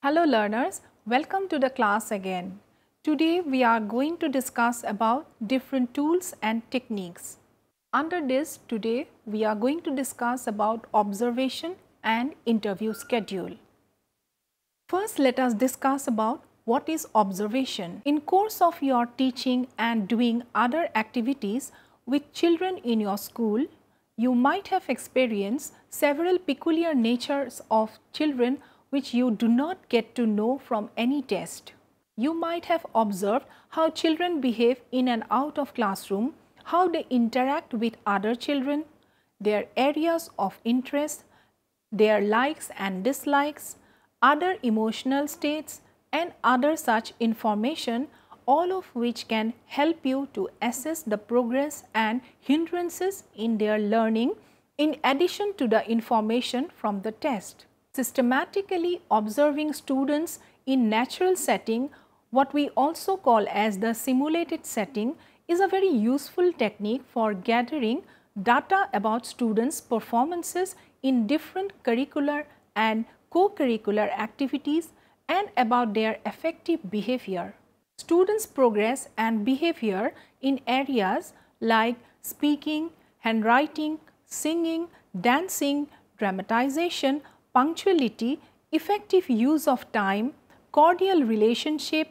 Hello learners, welcome to the class again. Today we are going to discuss about different tools and techniques. Under this, today we are going to discuss about observation and interview schedule. First, let us discuss about what is observation. In course of your teaching and doing other activities with children in your school, you might have experienced several peculiar natures of children which you do not get to know from any test. You might have observed how children behave in and out of classroom, how they interact with other children, their areas of interest, their likes and dislikes, other emotional states and other such information, all of which can help you to assess the progress and hindrances in their learning in addition to the information from the test. Systematically observing students in natural setting, what we also call as the simulated setting, is a very useful technique for gathering data about students' performances in different curricular and co-curricular activities and about their effective behavior. Students' progress and behavior in areas like speaking, handwriting, singing, dancing, dramatization, punctuality, effective use of time, cordial relationship,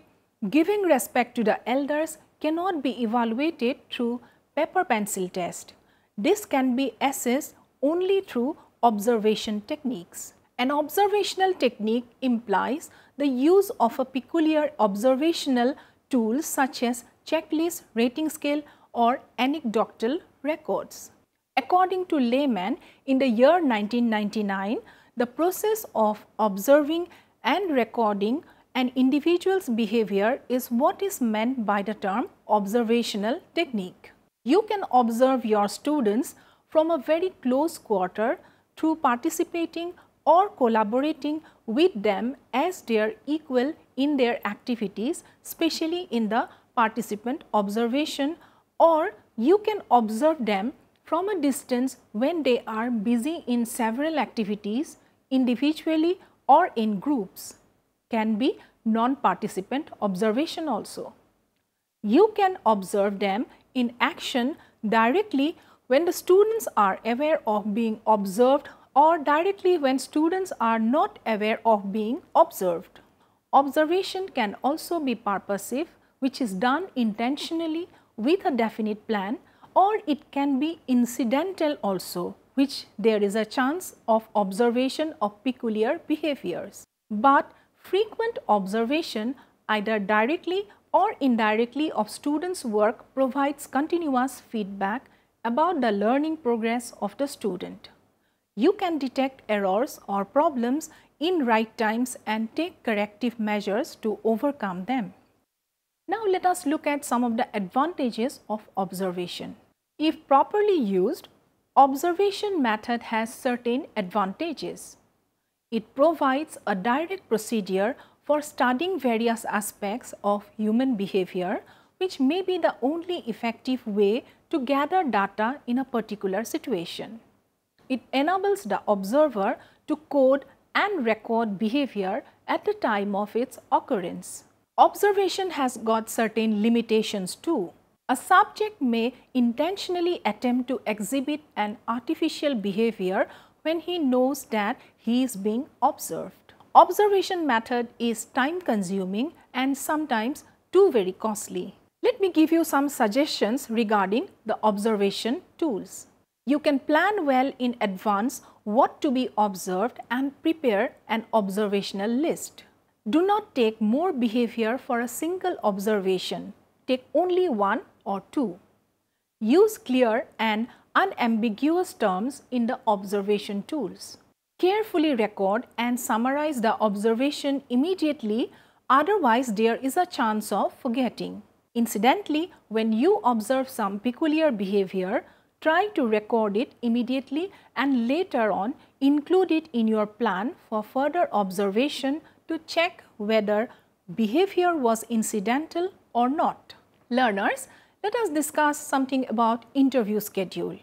giving respect to the elders cannot be evaluated through paper pencil test. This can be assessed only through observation techniques. An observational technique implies the use of a peculiar observational tool such as checklist, rating scale or anecdotal records. According to Lehman, in the year 1999, the process of observing and recording an individual's behavior is what is meant by the term observational technique. You can observe your students from a very close quarter through participating or collaborating with them as their equal in their activities, especially in the participant observation, or you can observe them from a distance when they are busy in several activities individually or in groups. Can be non-participant observation also. You can observe them in action directly when the students are aware of being observed or directly when students are not aware of being observed. Observation can also be purposive, which is done intentionally with a definite plan, or it can be incidental also, which there is a chance of observation of peculiar behaviors. But frequent observation either directly or indirectly of students' work provides continuous feedback about the learning progress of the student. You can detect errors or problems in right times and take corrective measures to overcome them. Now let us look at some of the advantages of observation. If properly used, observation method has certain advantages. It provides a direct procedure for studying various aspects of human behavior, which may be the only effective way to gather data in a particular situation. It enables the observer to code and record behavior at the time of its occurrence. Observation has got certain limitations too. A subject may intentionally attempt to exhibit an artificial behavior when he knows that he is being observed. Observation method is time consuming and sometimes too very costly. Let me give you some suggestions regarding the observation tools. You can plan well in advance what to be observed and prepare an observational list. Do not take more behavior for a single observation. Take only one or two. Use clear and unambiguous terms in the observation tools. Carefully record and summarize the observation immediately, otherwise there is a chance of forgetting. Incidentally, when you observe some peculiar behavior, try to record it immediately and later on include it in your plan for further observation to check whether behavior was incidental or not. Learners, let us discuss something about interview schedule.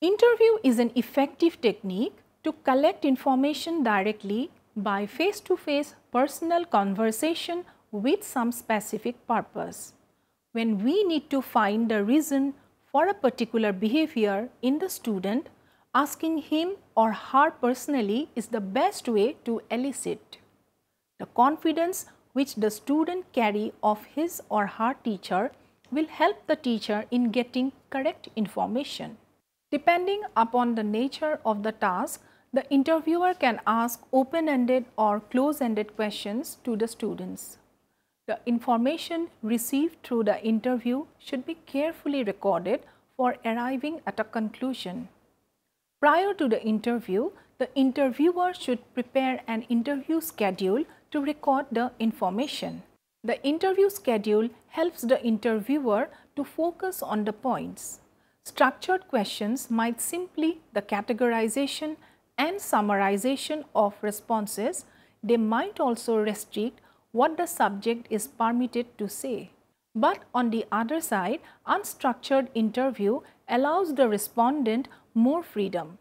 Interview is an effective technique to collect information directly by face-to-face personal conversation with some specific purpose. When we need to find the reason for a particular behavior in the student, asking him or her personally is the best way to elicit the confidence which the student carry of his or her teacher will help the teacher in getting correct information. Depending upon the nature of the task, the interviewer can ask open-ended or close-ended questions to the students. The information received through the interview should be carefully recorded for arriving at a conclusion. Prior to the interview, the interviewer should prepare an interview schedule to record the information. The interview schedule helps the interviewer to focus on the points. Structured questions might simply the categorization and summarization of responses. They might also restrict what the subject is permitted to say. But on the other side, unstructured interview allows the respondent more freedom.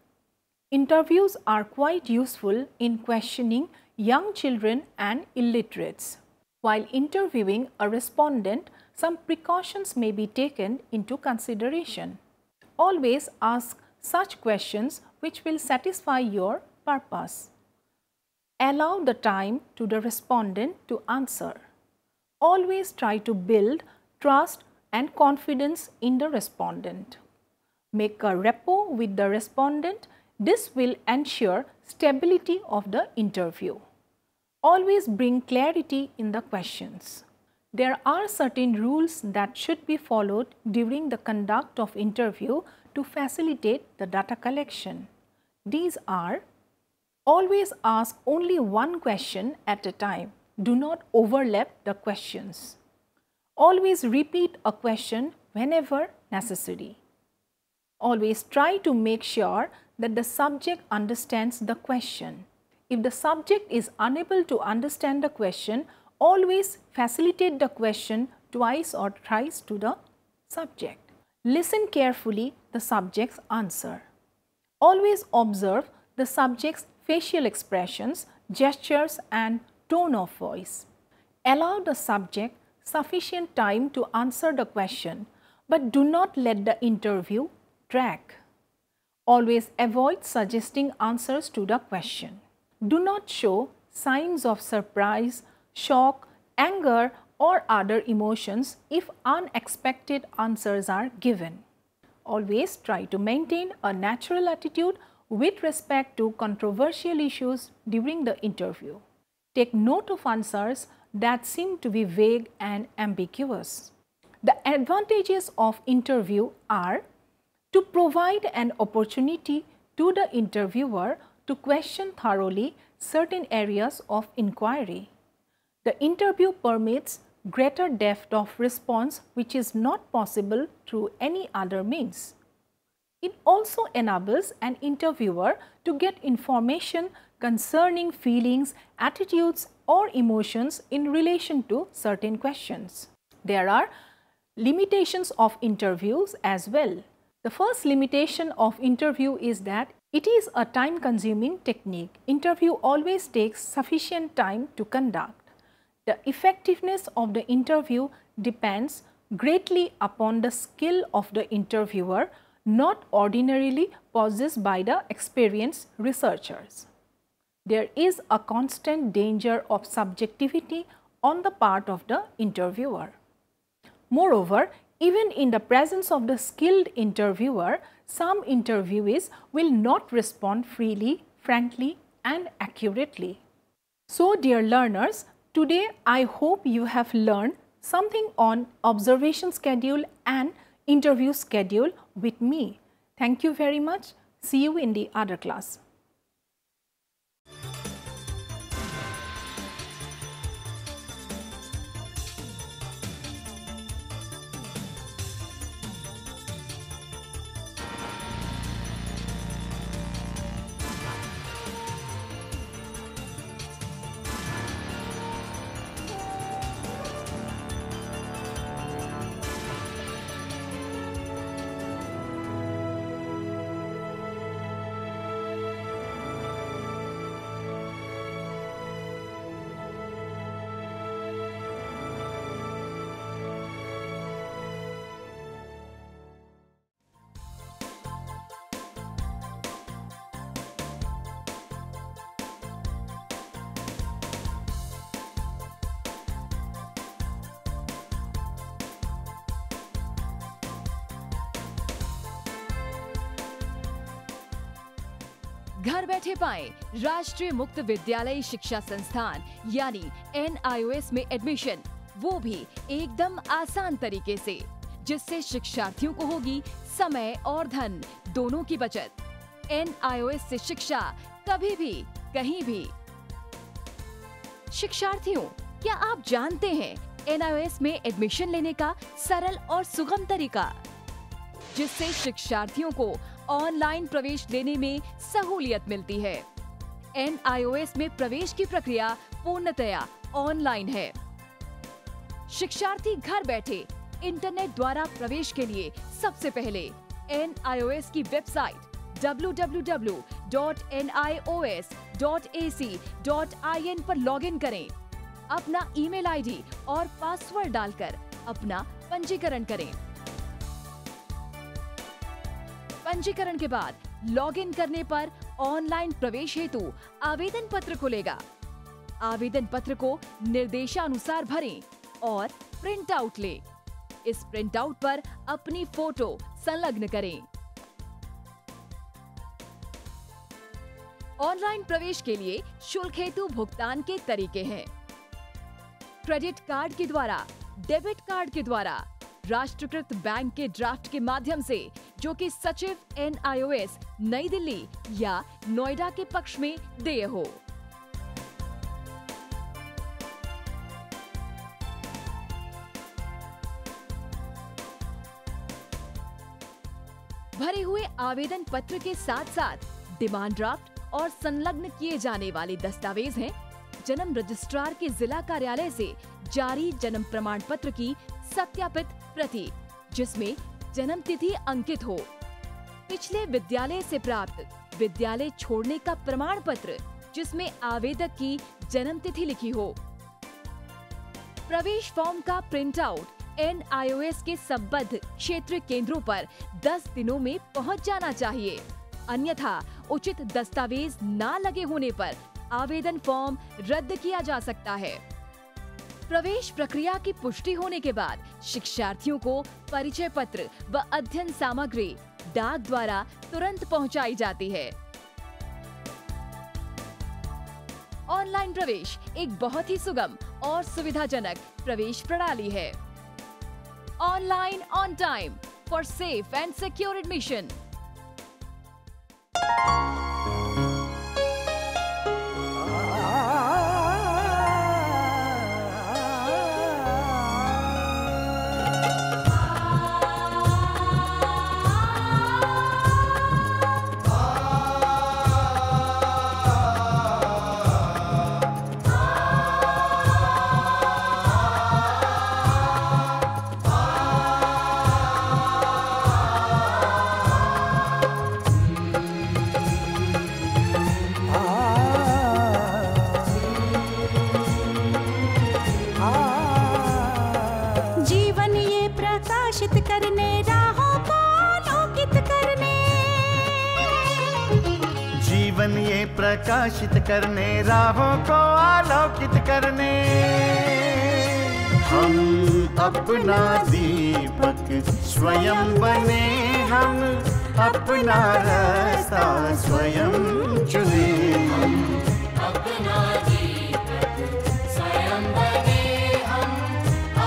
Interviews are quite useful in questioning young children and illiterates. While interviewing a respondent, some precautions may be taken into consideration. Always ask such questions which will satisfy your purpose. Allow the time to the respondent to answer. Always try to build trust and confidence in the respondent. Make a rapport with the respondent. This will ensure stability of the interview. Always bring clarity in the questions. There are certain rules that should be followed during the conduct of interview to facilitate the data collection. These are: always ask only one question at a time. Do not overlap the questions. Always repeat a question whenever necessary. Always try to make sure that the subject understands the question. If the subject is unable to understand the question, always facilitate the question twice or thrice to the subject. Listen carefully the subject's answer. Always observe the subject's facial expressions, gestures and tone of voice. Allow the subject sufficient time to answer the question, but do not let the interview drag. Always avoid suggesting answers to the question. Do not show signs of surprise, shock, anger or other emotions if unexpected answers are given. Always try to maintain a natural attitude with respect to controversial issues during the interview. Take note of answers that seem to be vague and ambiguous. The advantages of interview are to provide an opportunity to the interviewer to question thoroughly certain areas of inquiry. The interview permits greater depth of response which is not possible through any other means. It also enables an interviewer to get information concerning feelings, attitudes or emotions in relation to certain questions. There are limitations of interviews as well. The first limitation of interview is that it is a time-consuming technique. Interview always takes sufficient time to conduct. The effectiveness of the interview depends greatly upon the skill of the interviewer, not ordinarily possessed by the experienced researchers. There is a constant danger of subjectivity on the part of the interviewer. Moreover, even in the presence of the skilled interviewer, some interviewees will not respond freely, frankly and accurately. So, dear learners, today I hope you have learned something on observation schedule and interview schedule with me. Thank you very much. See you in the other class. घर बैठे पाएं राष्ट्रीय मुक्त विद्यालय शिक्षा संस्थान यानी NIOS में एडमिशन, वो भी एकदम आसान तरीके से, जिससे शिक्षार्थियों को होगी समय और धन दोनों की बचत। NIOS से शिक्षा कभी भी कहीं भी। शिक्षार्थियों, क्या आप जानते हैं NIOS में एडमिशन लेने का सरल और सुगम तरीका, जिससे शिक्षार्थियों को ऑनलाइन प्रवेश लेने में सहूलियत मिलती है। NIOS में प्रवेश की प्रक्रिया पूर्णतया ऑनलाइन है। शिक्षार्थी घर बैठे इंटरनेट द्वारा प्रवेश के लिए सबसे पहले NIOS की वेबसाइट www.nios.ac.in पर लॉगिन करें। अपना ईमेल आईडी और पासवर्ड डालकर अपना पंजीकरण करें। पंजीकरण के बाद लॉगिन करने पर ऑनलाइन प्रवेश हेतु आवेदन पत्र खुलेगा। आवेदन पत्र को निर्देशानुसार भरें और प्रिंट आउट लें। इस प्रिंट आउट पर अपनी फोटो संलग्न करें। ऑनलाइन प्रवेश के लिए शुल्क हेतु भुगतान के तरीके हैं: क्रेडिट कार्ड के द्वारा, डेबिट कार्ड के द्वारा, राष्ट्रीयकृत बैंक के ड्राफ्ट के माध्यम से, जो कि सचिव NIOS नई दिल्ली या नोएडा के पक्ष में देय हो। भरे हुए आवेदन पत्र के साथ साथ डिमांड ड्राफ्ट और संलग्न किए जाने वाले दस्तावेज हैं: जन्म रजिस्ट्रार के जिला कार्यालय से जारी जन्म प्रमाण पत्र की सत्यापित प्रति, जिसमें जन्म तिथि अंकित हो, पिछले विद्यालय से प्राप्त विद्यालय छोड़ने का प्रमाण पत्र, जिसमें आवेदक की जन्म तिथि लिखी हो। प्रवेश फॉर्म का प्रिंट आउट NIOS के संबद्ध क्षेत्रीय केंद्रों पर 10 दिनों में पहुंच जाना चाहिए, अन्यथा उचित दस्तावेज न लगे होने पर आवेदन फॉर्म रद्द किया जा सकता है। प्रवेश प्रक्रिया की पुष्टि होने के बाद शिक्षार्थियों को परिचय पत्र व अध्ययन सामग्री डाक द्वारा तुरंत पहुंचाई जाती है। ऑनलाइन प्रवेश एक बहुत ही सुगम और सुविधाजनक प्रवेश प्रणाली है। Online on time for safe and secure admission. जीवन ये प्रकाशित करने, राहों को आलोकित करने, हम अपना दीपक स्वयं बने, हम अपना रास्ता स्वयं चुने। अपना दीपक स्वयं बने, हम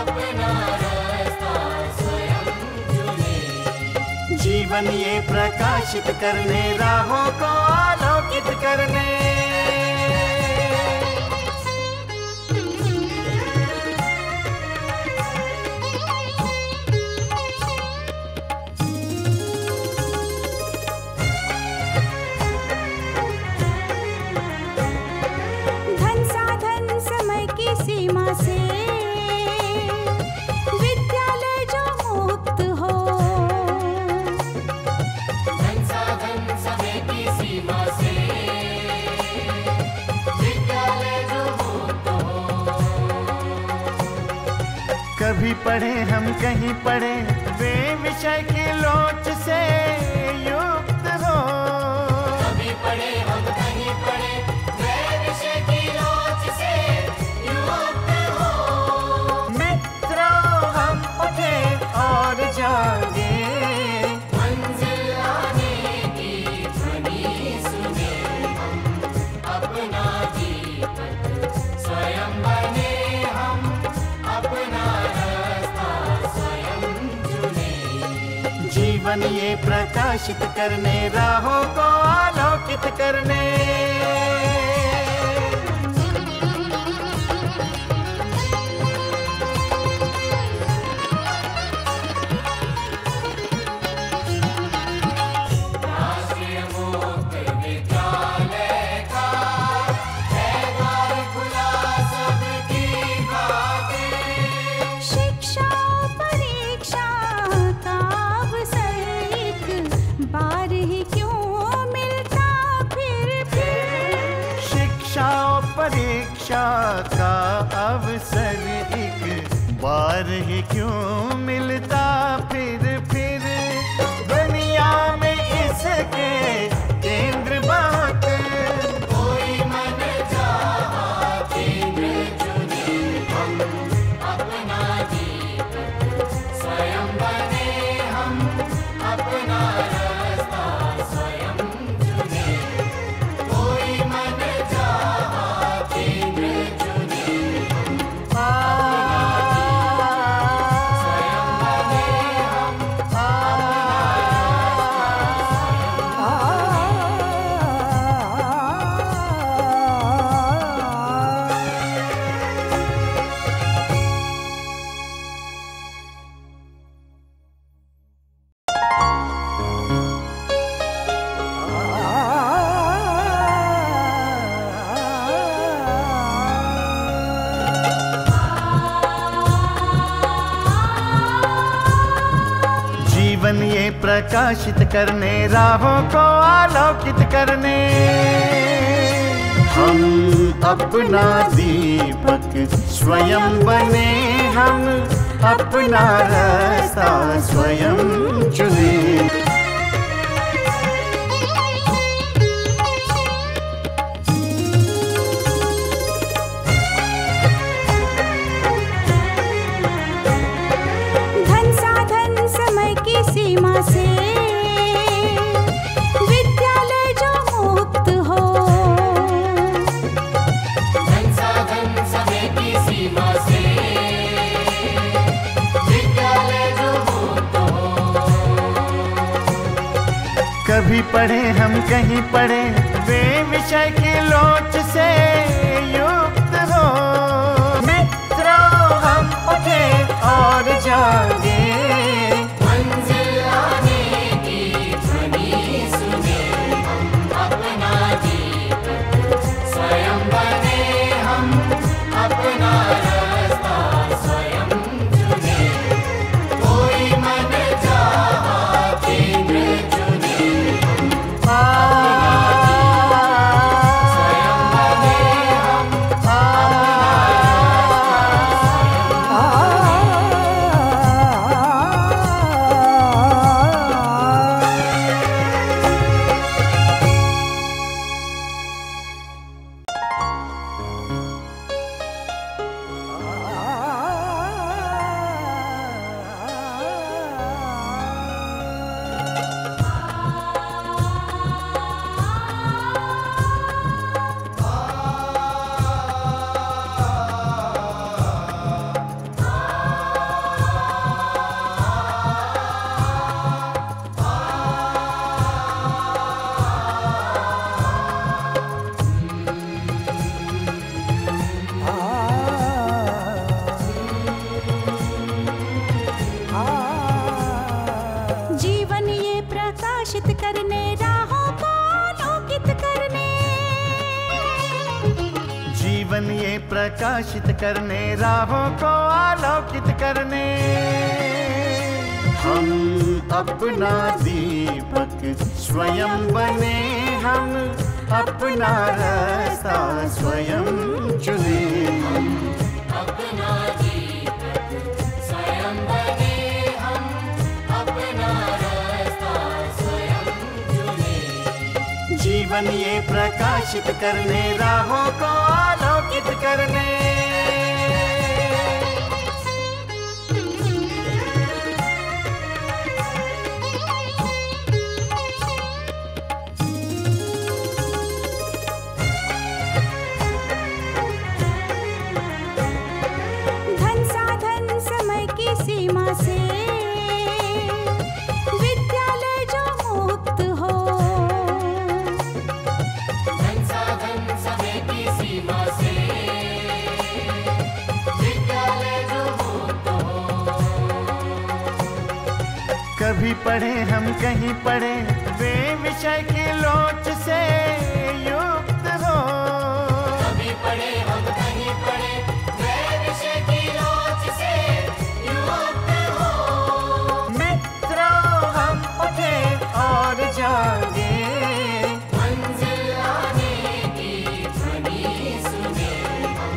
अपना रास्ता स्वयं चुने। जीवन ये प्रकाशित करने, राहों को आलोकित करने। धन साधन समय की सीमा से विद्यालय जो मुक्त हो, धन साधन समय की सीमा से विद्यालय जो मुक्त हो। कभी पढ़े हम कहीं पढ़े, वे विषय की लोच से युक्त हो। कभी पढ़े हम कहीं पढ़े, वे विषय की लोच से युक्त हो। मित्रों हम उठे और जागे, मंजिल आने की ध्वनि सुने। जीवन ये प्रकाशित करने, राहों को आलोकित करने। परीक्षा का अवसर एक बार ही क्यों मिलता फिर दुनिया में इसके केंद्र बहुत। कोई मन चाहा केंद्र चुने, हम अपना दीपक स्वयं बने, हम अपना रास्ता स्वयं चुने। कोई मन चाहा केंद्र चुने, स्वयं बने, हम जीवन ये प्रकाशित करने, राहों को आलोकित करने। हम अपना दीपक स्वयं बने, हम अपना रास्ता स्वयं चुने। धन साधन समय की सीमा से विद्यालय जो मुक्त हो। धन साधन समय की सीमा से विद्यालय जो मुक्त हो। कभी पढ़े हम कहीं पढ़े, वे विषय की लोच से युक्त हो। मित्रों हम उठे और जागे, मंजिल आने की ध्वनि सुने, हम अपना दीपक स्वयं बने, हम अपना रास्ता स्वयं चुने। कोई मन चाहा केंद्र चुने, स्वयं बने, हम जीवन ये प्रकाशित करने, राहों को आलोकित करने। जीवन ये प्रकाशित करने, राहों को आलोकित करने। हम अपना दीपक स्वयं बने, हम अपना रास्ता स्वयं चुने। अपना दीपक स्वयं बने, हम अपना रास्ता स्वयं चुने। जीवन ये प्रकाशित करने, राहों को आलोकित करने। धन साधन समय की सीमा से विद्या कभी पढ़े हम कहीं पढ़े वे विषय की लोच से युक्त हो। कभी पढ़े हम कहीं पढ़े वे विषय की लोच से युक्त हो। मित्रों हम उठे और जागे, मंजिल आने की ध्वनि सुने हम,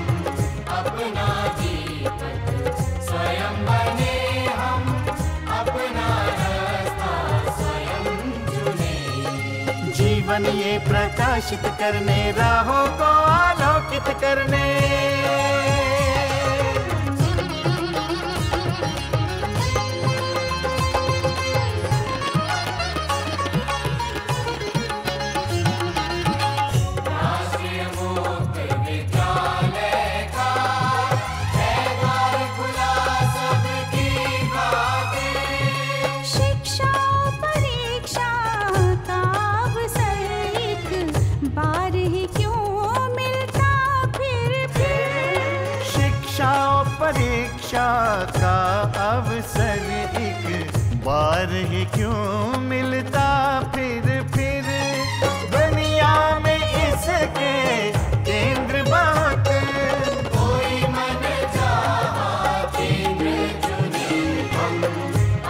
अपना जीवन स्वयं बने हम, अपना रास्ता स्वयं चुने। जीवन ये प्रकाशित करने, राहों को आलोकित करने। राष्ट्रीय मुक्त विद्यालय का है द्वार खुला सबकी खातिर। शिक्षा परीक्षा का अवसर एक बार ही क्यों मिलता फिर। शिक्षा और परीक्षा का अवसर एक बार ही क्यों मिलता फिर। दुनिया में इसके केंद्र बहुत, कोई मन चाहा केंद्र चुने हम,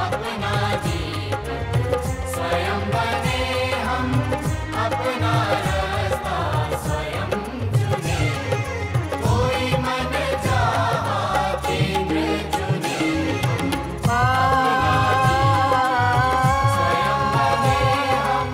अपना जीवन स्वयं बने हम, अपना रास्ता स्वयं चुने। कोई मन चाहा केंद्र चुने हम, स्वयं बने हम,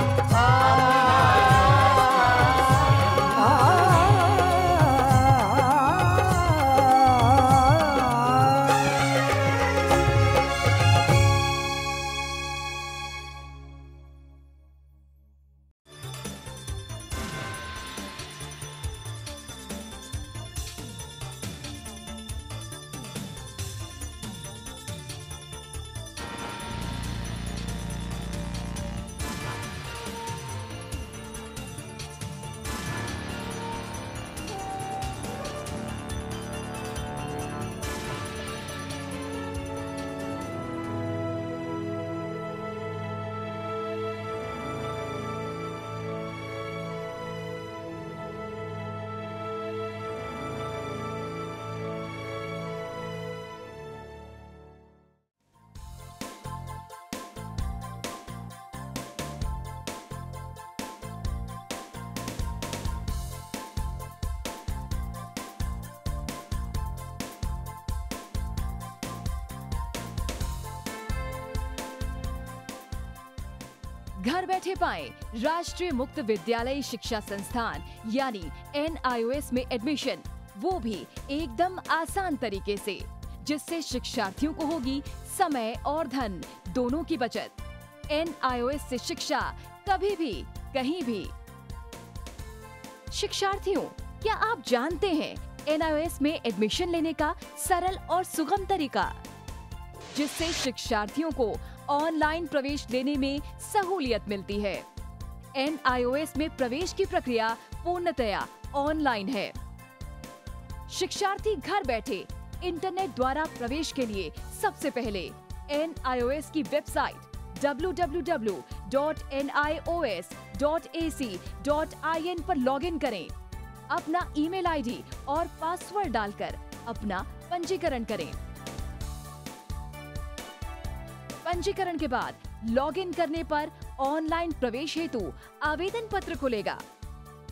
घर बैठे पाएं राष्ट्रीय मुक्त विद्यालय शिक्षा संस्थान यानी NIOS में एडमिशन, वो भी एकदम आसान तरीके से, जिससे शिक्षार्थियों को होगी समय और धन दोनों की बचत। NIOS से शिक्षा कभी भी कहीं भी। शिक्षार्थियों, क्या आप जानते हैं NIOS में एडमिशन लेने का सरल और सुगम तरीका, जिससे शिक्षार्थियों को ऑनलाइन प्रवेश लेने में सहूलियत मिलती है। NIOS में प्रवेश की प्रक्रिया पूर्णतया ऑनलाइन है। शिक्षार्थी घर बैठे इंटरनेट द्वारा प्रवेश के लिए सबसे पहले NIOS की वेबसाइट www.nios.ac.in पर लॉगिन करें। अपना ईमेल आईडी और पासवर्ड डालकर अपना पंजीकरण करें। पंजीकरण के बाद लॉगिन करने पर ऑनलाइन प्रवेश हेतु आवेदन पत्र खुलेगा।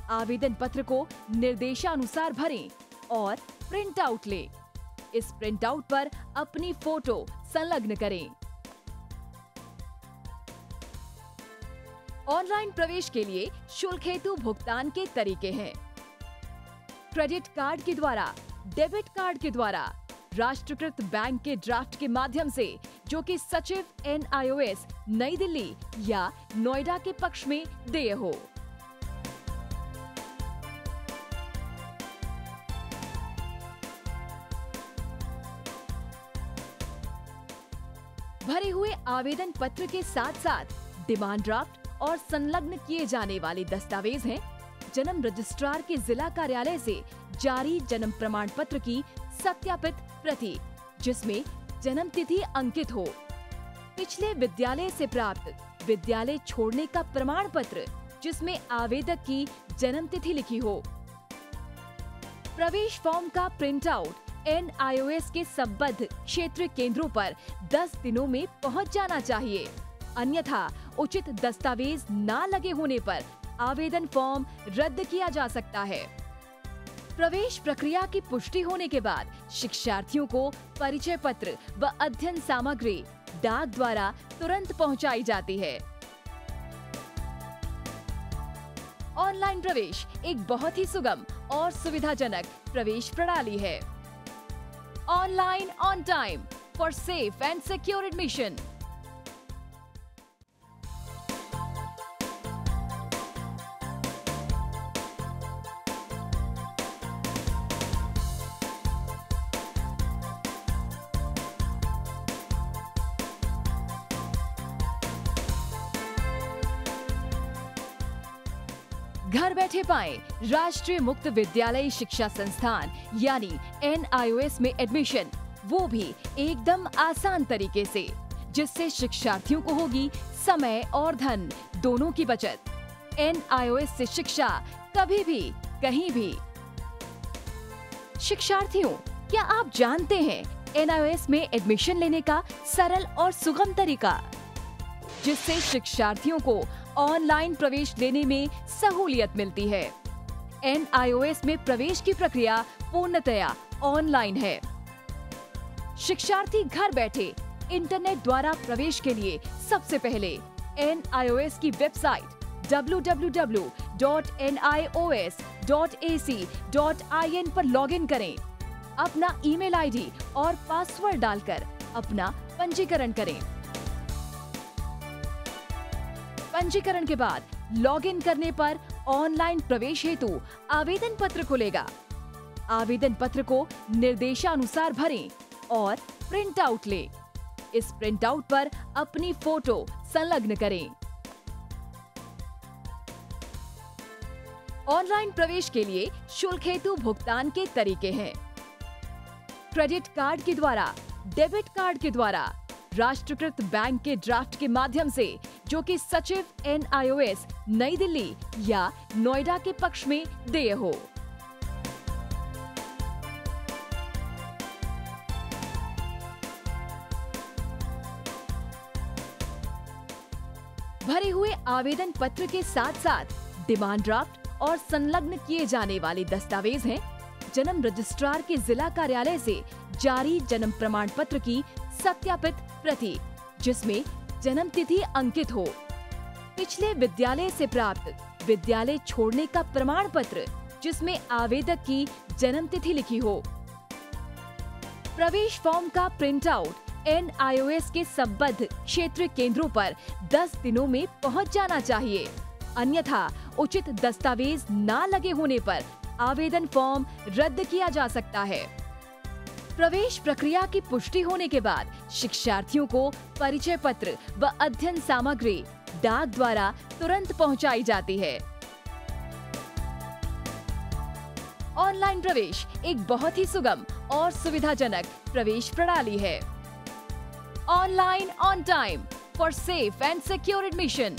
आवेदन पत्र को निर्देशानुसार भरें और प्रिंट आउट लें। इस प्रिंट आउट पर अपनी फोटो संलग्न करें। ऑनलाइन प्रवेश के लिए शुल्क हेतु भुगतान के तरीके हैं: क्रेडिट कार्ड के द्वारा, डेबिट कार्ड के द्वारा, राष्ट्रीयकृत बैंक के ड्राफ्ट के माध्यम से, जो कि सचिव NIOS नई दिल्ली या नोएडा के पक्ष में देय हो। भरे हुए आवेदन पत्र के साथ साथ डिमांड ड्राफ्ट और संलग्न किए जाने वाले दस्तावेज हैं: जन्म रजिस्ट्रार के जिला कार्यालय से जारी जन्म प्रमाण पत्र की सत्यापित प्रति, जिसमें जन्म तिथि अंकित हो, पिछले विद्यालय से प्राप्त विद्यालय छोड़ने का प्रमाण पत्र जिसमें आवेदक की जन्म तिथि लिखी हो। प्रवेश फॉर्म का प्रिंट आउट NIOS के संबद्ध क्षेत्रीय केंद्रों पर 10 दिनों में पहुंच जाना चाहिए, अन्यथा उचित दस्तावेज न लगे होने पर आवेदन फॉर्म रद्द किया जा सकता है। प्रवेश प्रक्रिया की पुष्टि होने के बाद शिक्षार्थियों को परिचय पत्र व अध्ययन सामग्री डाक द्वारा तुरंत पहुंचाई जाती है। ऑनलाइन प्रवेश एक बहुत ही सुगम और सुविधाजनक प्रवेश प्रणाली है। Online on time for safe and secure admission. घर बैठे पाएं राष्ट्रीय मुक्त विद्यालय शिक्षा संस्थान यानी NIOS में एडमिशन, वो भी एकदम आसान तरीके से, जिससे शिक्षार्थियों को होगी समय और धन दोनों की बचत। NIOS से शिक्षा कभी भी कहीं भी। शिक्षार्थियों, क्या आप जानते हैं NIOS में एडमिशन लेने का सरल और सुगम तरीका, जिससे शिक्षार्थियों को ऑनलाइन प्रवेश लेने में सहूलियत मिलती है। NIOS में प्रवेश की प्रक्रिया पूर्णतया ऑनलाइन है। शिक्षार्थी घर बैठे इंटरनेट द्वारा प्रवेश के लिए सबसे पहले NIOS की वेबसाइट www.nios.ac.in पर लॉगिन करें। अपना ईमेल आईडी और पासवर्ड डालकर अपना पंजीकरण करें। पंजीकरण के बाद लॉगिन करने पर ऑनलाइन प्रवेश हेतु आवेदन पत्र खुलेगा। आवेदन पत्र को निर्देशानुसार भरें और प्रिंट आउट लें। इस प्रिंट आउट पर अपनी फोटो संलग्न करें। ऑनलाइन प्रवेश के लिए शुल्क हेतु भुगतान के तरीके हैं। क्रेडिट कार्ड के द्वारा, डेबिट कार्ड के द्वारा, राष्ट्रीयकृत बैंक के ड्राफ्ट के माध्यम से, जो कि सचिव NIOS नई दिल्ली या नोएडा के पक्ष में देय हो। भरे हुए आवेदन पत्र के साथ साथ डिमांड ड्राफ्ट और संलग्न किए जाने वाले दस्तावेज हैं जन्म रजिस्ट्रार के जिला कार्यालय से जारी जन्म प्रमाण पत्र की सत्यापित प्रति, जिसमें जन्म तिथि अंकित हो। पिछले विद्यालय से प्राप्त विद्यालय छोड़ने का प्रमाण पत्र जिसमें आवेदक की जन्म तिथि लिखी हो। प्रवेश फॉर्म का प्रिंट आउट NIOS के संबद्ध क्षेत्रीय केंद्रों पर 10 दिनों में पहुंच जाना चाहिए, अन्यथा उचित दस्तावेज न लगे होने पर आवेदन फॉर्म रद्द किया जा सकता है। प्रवेश प्रक्रिया की पुष्टि होने के बाद शिक्षार्थियों को परिचय पत्र व अध्ययन सामग्री डाक द्वारा तुरंत पहुंचाई जाती है। ऑनलाइन प्रवेश एक बहुत ही सुगम और सुविधाजनक प्रवेश प्रणाली है। Online on time for safe and secure admission.